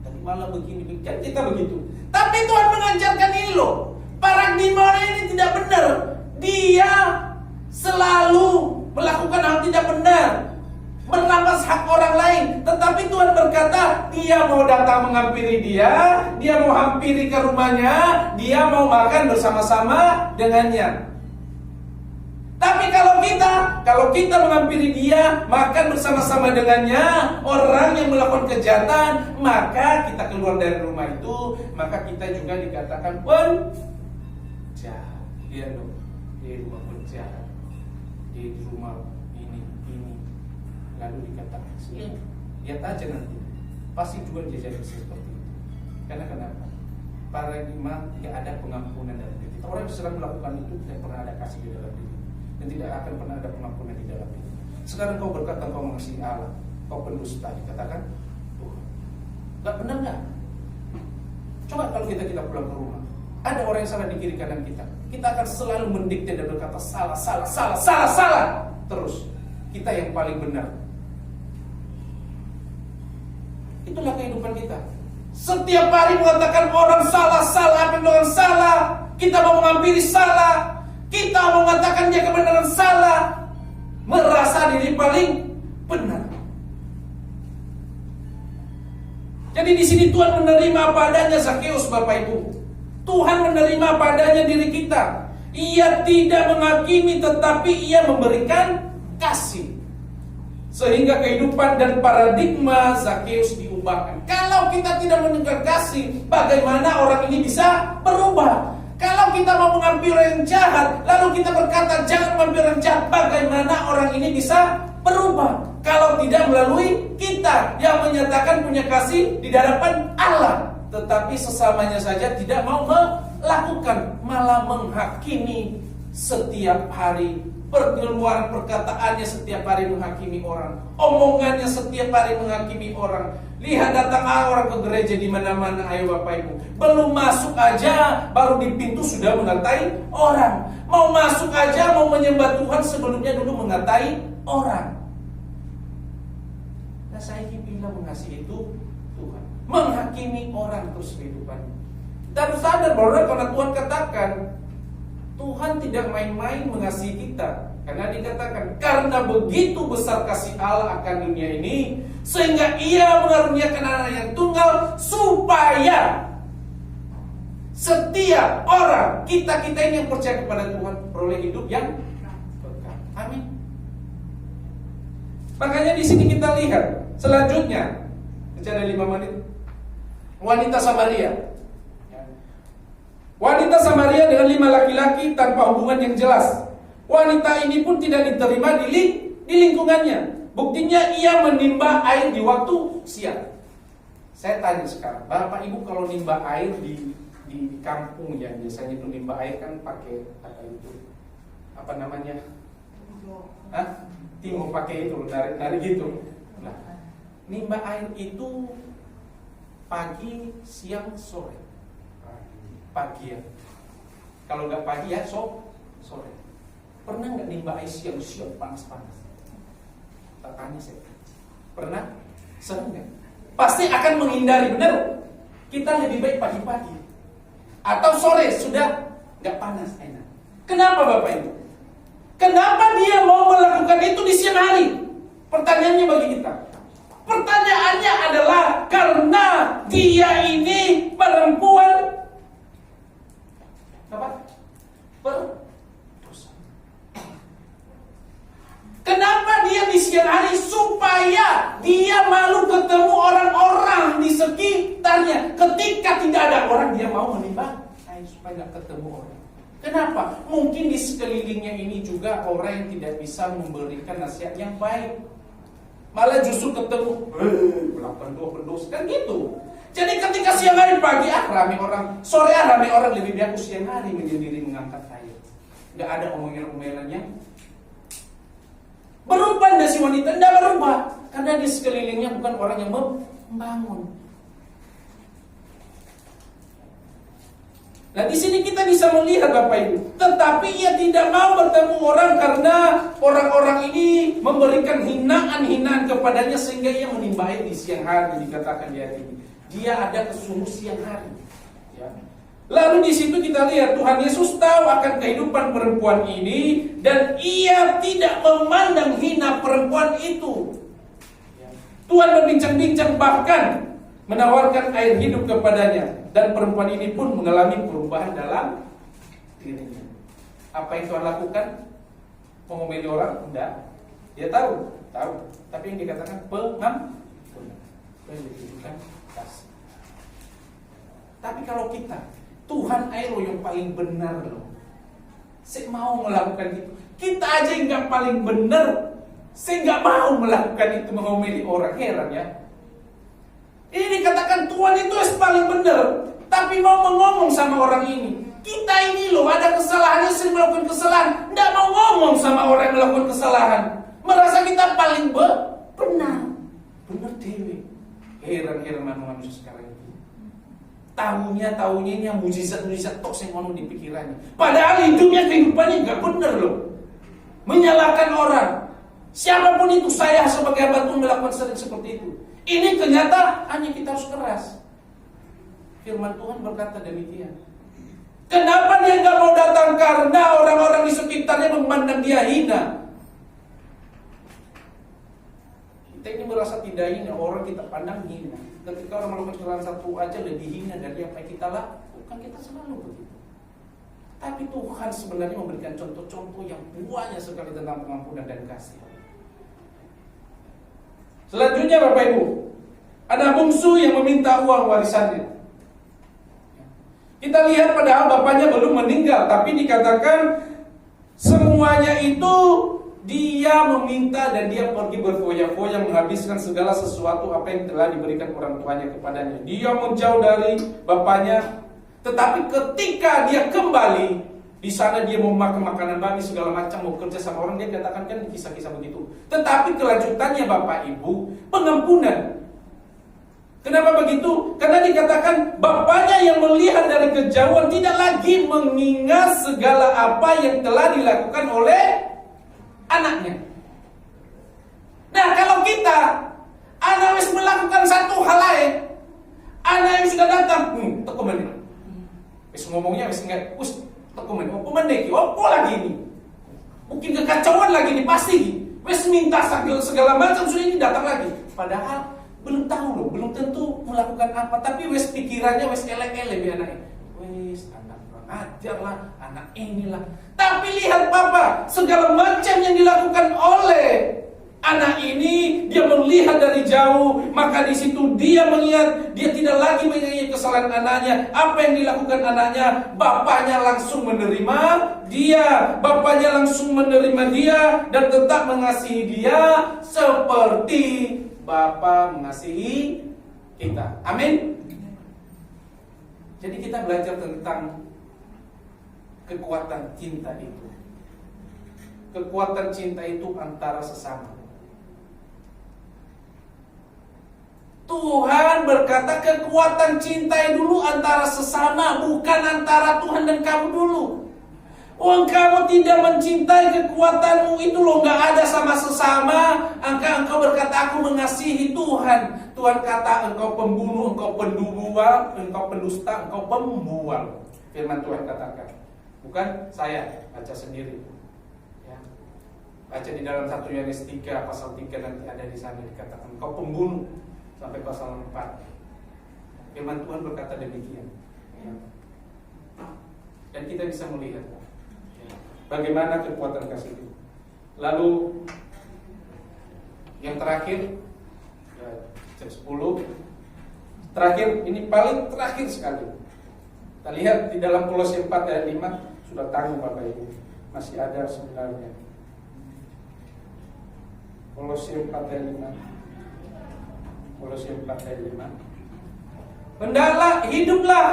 Tadi malam begini, kan kita begitu. Tapi Tuhan mengajarkan ini loh. Paradigma ini tidak benar. Dia selalu melakukan hal tidak benar, merampas hak orang lain. Tetapi Tuhan berkata, dia mau datang menghampiri dia mau hampiri ke rumahnya, dia mau makan bersama-sama dengannya. Tapi kalau kita menghampiri dia, makan bersama-sama dengannya, orang yang melakukan kejahatan, maka kita keluar dari rumah itu, maka kita juga dikatakan penjahat. Lihat dong, di rumah penjahat, di rumah ini. Lalu dikatakan, lihat aja nanti, pasti juga dia jadi seperti itu. Karena kenapa? Paradigma tidak ada pengampunan dalam diri kita. Orang yang sedang melakukan itu tidak pernah ada kasih di dalam diri, dan tidak akan pernah ada pengampunan di dalam diri. Sekarang kau berkata kau mengasihi Allah, kau pendusta, dikatakan gak benar gak? Coba kalau kita pulang ke rumah, ada orang yang salah di kiri kanan kita akan selalu mendikte dan berkata salah terus. Kita yang paling benar. Itulah kehidupan kita. Setiap hari mengatakan orang salah, apa yang orang salah. Kita mau menghampiri salah. Kita mau mengatakan dia kebenaran salah. Merasa diri paling benar. Jadi di sini Tuhan menerima apa adanya Zakheus, Bapak Ibu. Tuhan menerima apa adanya diri kita. Ia tidak menghakimi, tetapi ia memberikan kasih. Sehingga kehidupan dan paradigma Zakheus diubahkan. Kalau kita tidak mendengar kasih, bagaimana orang ini bisa berubah? Kalau kita mau menghampiri orang yang jahat, lalu kita berkata jangan menghampiri orang jahat, bagaimana orang ini bisa berubah? Kalau tidak melalui kita yang menyatakan punya kasih di hadapan Allah, tetapi sesamanya saja tidak mau melakukan, malah menghakimi setiap hari. Pergeluaran perkataannya setiap hari menghakimi orang, omongannya setiap hari menghakimi orang. Lihat datang orang ke gereja di mana-mana, ayo Bapak Ibu, belum masuk aja baru di pintu sudah mengatai orang. Mau masuk aja mau menyembah Tuhan sebelumnya dulu mengatai orang. Nah saya bilang mengasihi itu Tuhan, menghakimi orang terus kehidupannya. Dan sadar bahwa karena Tuhan katakan Tuhan tidak main-main mengasihi kita. Karena dikatakan karena begitu besar kasih Allah akan dunia ini, sehingga ia mengaruniakan anak yang tunggal, supaya setiap orang, kita ini yang percaya kepada Tuhan, peroleh hidup yang kekal. Amin. Makanya di sini kita lihat selanjutnya, ada 5 menit, wanita Samaria. Wanita Samaria dengan 5 laki-laki tanpa hubungan yang jelas. Wanita ini pun tidak diterima di lingkungannya. Buktinya ia menimba air di waktu siang. Saya tanya sekarang, Bapak Ibu kalau nimba air di kampung ya, biasanya itu nimba air kan pakai apa namanya? Timur pakai itu, dari gitu. Nah, nimba air itu pagi, siang, sore. Pagi ya. Kalau nggak pagi ya sore. Pernah nggak nimba air siang panas-panas? Tak tanya saya. Pernah? Sering nggak? Pasti akan menghindari, benar? Kita lebih baik pagi-pagi atau sore sudah nggak panas, enak. Kenapa Bapak Ibu? Kenapa dia mau melakukan itu di siang hari? Pertanyaannya bagi kita. Pertanyaannya adalah karena dia ini perempuan berdosa. Kenapa dia di siang hari? Supaya dia malu ketemu orang-orang di sekitarnya. Ketika tidak ada orang, dia mau menimba air supaya tidak ketemu orang. Kenapa? Mungkin di sekelilingnya ini juga orang yang tidak bisa memberikan nasihat yang baik, malah justru ketemu melakukan pendosa kan gitu. Jadi ketika siang hari pagi rame orang, sore rame orang, lebih baik siang hari menyendiri mengangkat air. Gak ada omongan-omongan yang berubah. Dari si wanita tidak berubah karena di sekelilingnya bukan orang yang membangun. Nah, di sini kita bisa melihat Bapak Ibu, tetapi ia tidak mau bertemu orang karena orang-orang ini memberikan hinaan-hinaan kepadanya sehingga ia menimba air di siang hari, dikatakan di ayat ini. Dia ada ke sumur siang hari. Ya. Lalu di situ kita lihat Tuhan Yesus tahu akan kehidupan perempuan ini dan ia tidak memandang hina perempuan itu. Ya. Tuhan berbincang-bincang bahkan menawarkan air hidup kepadanya dan perempuan ini pun mengalami perubahan dalam dirinya. Apa yang Tuhan lakukan? Mengomeli orang? Enggak. Dia tahu. Tapi yang dikatakan pengampunan. Pendidikan kasih. Tapi kalau kita, Tuhan air yang paling benar loh. Saya mau melakukan itu. Kita aja yang nggak paling benar, saya nggak mau melakukan itu, mengomeli orang. Heran ya. Ini dikatakan Tuhan itu yang paling benar, tapi mau ngomong sama orang ini. Kita ini loh ada kesalahannya, sering melakukan kesalahan, nggak mau ngomong sama orang yang melakukan kesalahan. Merasa kita paling benar dewe. Heran manusia sekarang itu. Tahunya ini yang mujizat tok sing ono di pikirannya. Padahal hidupnya kehidupannya nggak benar loh. Menyalahkan orang. Siapapun itu, saya sebagai hamba Tuhan melakukan sering seperti itu. Ini kenyataannya, kita harus keras. Firman Tuhan berkata demikian. Kenapa dia nggak mau datang? Karena orang-orang di sekitarnya memandang dia hina. Kita ini merasa tidak hina, orang kita pandang hina. Ketika orang melakukan kesalahan satu aja lebih hina dari apa yang kita lakukan, kita selalu begitu. Tapi Tuhan sebenarnya memberikan contoh-contoh yang banyak sekali tentang pengampunan dan kasih. Selanjutnya Bapak Ibu, ada bungsu yang meminta uang warisannya. Kita lihat padahal bapaknya belum meninggal, tapi dikatakan semuanya itu dia meminta dan dia pergi berfoya-foya menghabiskan segala sesuatu apa yang telah diberikan orang tuanya kepadanya. Dia menjauh dari bapaknya, tetapi ketika dia kembali, di sana dia mau makan makanan babi segala macam, mau kerja sama orang, dia katakan kan kisah-kisah begitu. Tetapi kelanjutannya Bapak Ibu, pengampunan. Kenapa begitu? Karena dikatakan bapaknya yang melihat dari kejauhan tidak lagi mengingat segala apa yang telah dilakukan oleh anaknya. Nah, kalau kita anak wis melakukan satu hal lain, anak yang sudah datang, tekumen. Wis ngomongnya wis enggak, tekumen, apa lagi ini? Mungkin kekacauan lagi nih, pasti. Wes minta segala macam, sudah ini datang lagi. Padahal belum tahu loh, belum tentu melakukan apa. Tapi wes pikirannya wes elek-elek biar anaknya. Wes anak kurang ajar lah, anak inilah. Tapi lihat Papa, segala macam yang dilakukan oleh anak ini, dia melihat dari jauh, maka di situ dia mengingat, dia tidak lagi mengingat kesalahan anaknya. Apa yang dilakukan anaknya, bapaknya langsung menerima dia, bapaknya langsung menerima dia dan tetap mengasihi dia seperti Bapa mengasihi kita. Amin. Jadi kita belajar tentang kekuatan cinta itu. Kekuatan cinta itu antara sesama. Tuhan berkata kekuatan cintai dulu antara sesama, bukan antara Tuhan dan kamu dulu. Kamu tidak mencintai kekuatanmu itu loh, gak ada sama sesama. Engkau berkata aku mengasihi Tuhan. Tuhan kata engkau pembunuh, engkau pendual, engkau pendusta, engkau pembual. Firman Tuhan katakan, bukan saya, baca sendiri. Ya. Baca di dalam 1 Yohanes 3 pasal 3 nanti ada di sana dikatakan engkau pembunuh. Sampai pasal 4 firman Tuhan berkata demikian ya. Dan kita bisa melihat ya, bagaimana kekuatan kasih itu. Lalu yang terakhir ya, jam 10 terakhir, ini paling terakhir sekali. Kita lihat di dalam Kolose 4 ayat 5. Sudah tanggung Bapak Ibu, masih ada sebenarnya. Kolose 4 ayat 5. Kolose 4 ayat 5. Hendaklah hiduplah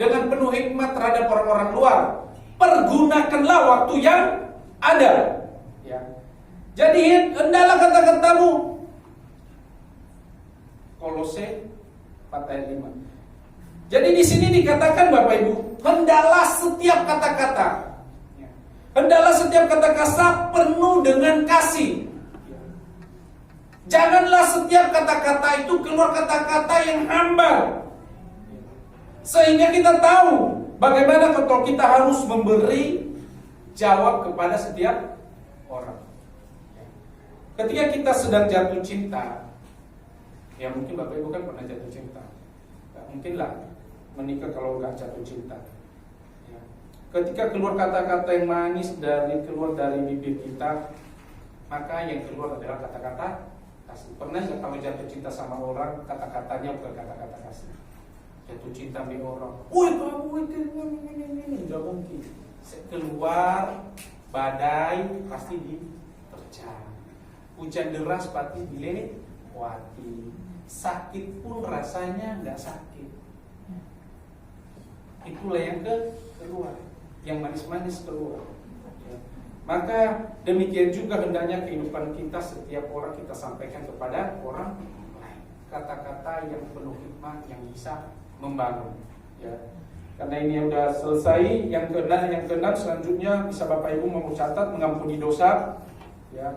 dengan penuh hikmat terhadap orang-orang luar. Pergunakanlah waktu yang ada. Ya. Jadi hendaklah kata-katamu. Kolose 4 ayat 5. Jadi di sini dikatakan Bapak Ibu, hendaklah setiap kata-kata, hendaklah setiap kata-kata penuh dengan kasih. Janganlah setiap kata-kata itu keluar kata-kata yang hambar. Sehingga kita tahu bagaimana kalau kita harus memberi jawab kepada setiap orang. Ketika kita sedang jatuh cinta, ya mungkin Bapak Ibu kan pernah jatuh cinta. Gak mungkin lah menikah kalau nggak jatuh cinta. Ya. Ketika keluar kata-kata yang manis keluar dari bibir kita, maka yang keluar adalah kata-kata kasih. Pernah nggak kamu jatuh cinta sama orang, kata-katanya bukan kata-kata kasih? Jatuh cinta sama orang, woi kamu ini, nggak mungkin. Keluar badai pasti diterjang, hujan deras pasti dilewati, sakit pun rasanya nggak sakit. Itulah yang keluar, yang manis-manis keluar. Maka demikian juga hendaknya kehidupan kita, setiap orang kita sampaikan kepada orang lain kata-kata yang penuh hikmah, yang bisa membangun. Ya. Karena ini sudah selesai. Yang keenam selanjutnya bisa Bapak Ibu mau catat, mengampuni dosa. Ya.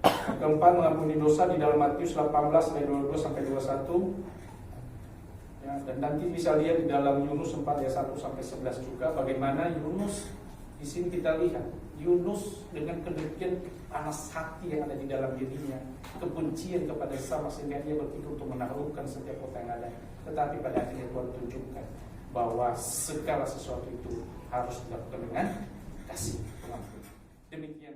Yang keempat, mengampuni dosa di dalam Matius 18 ayat 22 sampai 21. Ya, dan nanti bisa lihat di dalam Yunus 4 ayat 1 sampai 11 juga bagaimana Yunus. Di sini kita lihat Yunus dengan kedemikian panas hati yang ada di dalam dirinya, kebencian kepada sesama, sehingga dia berpikir untuk menaklukkan setiap kota yang ada. Tetapi pada akhirnya Tuhan tunjukkan bahwa segala sesuatu itu harus dilakukan dengan kasih. Demikian.